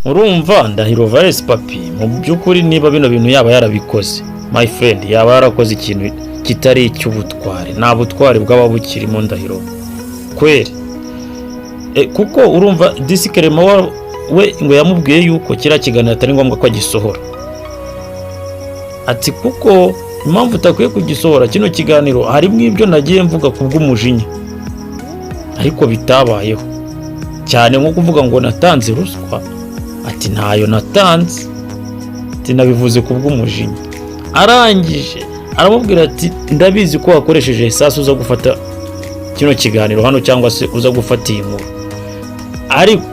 urumva Ndahiro Valens Papi mu by'ukuri niba bino bintu yaba yarabikoze, my friend, yaba yarakoze ikintu kitari icy'ubutware, nta butware bwaba bukirimo Ndahiro kweri. Kuko urumva Disikerema we ngo yamubwiye yuko kira kiganiro atari ngombwa ko agisohora, ati kuko impamvu utakwiye kugisohora kino kiganiro harimo ibyo nagiye mvuga kubw'umujinya ariko bitabayeho, cyane nko kuvuga ngo natanze ruswa. Ati ntayo natanze, ati nabivuze kubw'umujinya. Arangije aramubwira ati ndabizi ko wakoresheje esase uza gufata kino kiganiro hano cyangwa se uza gufata iyi nkuru, ariko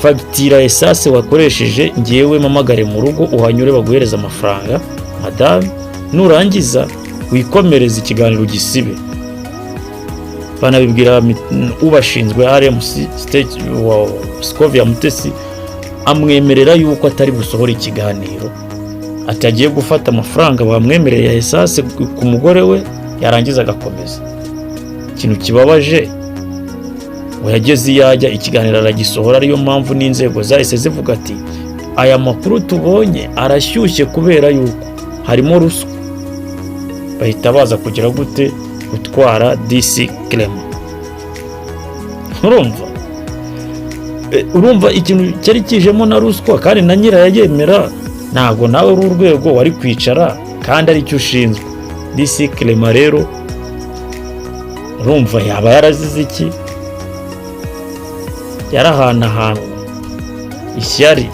fagitira esase wakoresheje ngewe mamagare mu rugo uhanyure baguhereza amafaranga madame, nurangiza wikomereza ikiganiro gisibe. Banabibwira ubashinzwe RMC state wa Scovia Mutesi, amwemerera yuko atari busohora ikiganiro, atagiye gufata amafaranga bamwemereye ya esase ku mugore we, yarangiza agakomeza. Ikintu kibabaje we yageze yajya ikiganiro aragisohora, ariyo mpamvu n'inzego zahise zivuga ati aya makuru tubonye arashyushye kubera yuko harimo ruswa, bahita baza kugira gute gutwara Disikerema. Urumva ikintu cyari kijemo na ruswa kandi na nyira yayemera, ntago nawe uru rwego wari kwicara kandi ari cyo ushinzwe. Disikerema rero urumva yaba yarazize iki? Yarahanahanwe ishyari,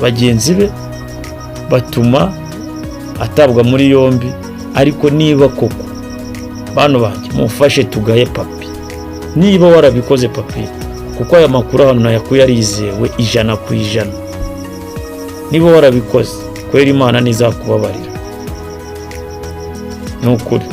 bagenzi be batuma atabwa muri yombi. Ariko niba koko bano banjye mufashe tugaye Papi, niba warabikoze Papi, kuko aya makuru hano nayakuye arizewe 100%, niba warabikoze kwera Imana nizakubabarira, nukuri.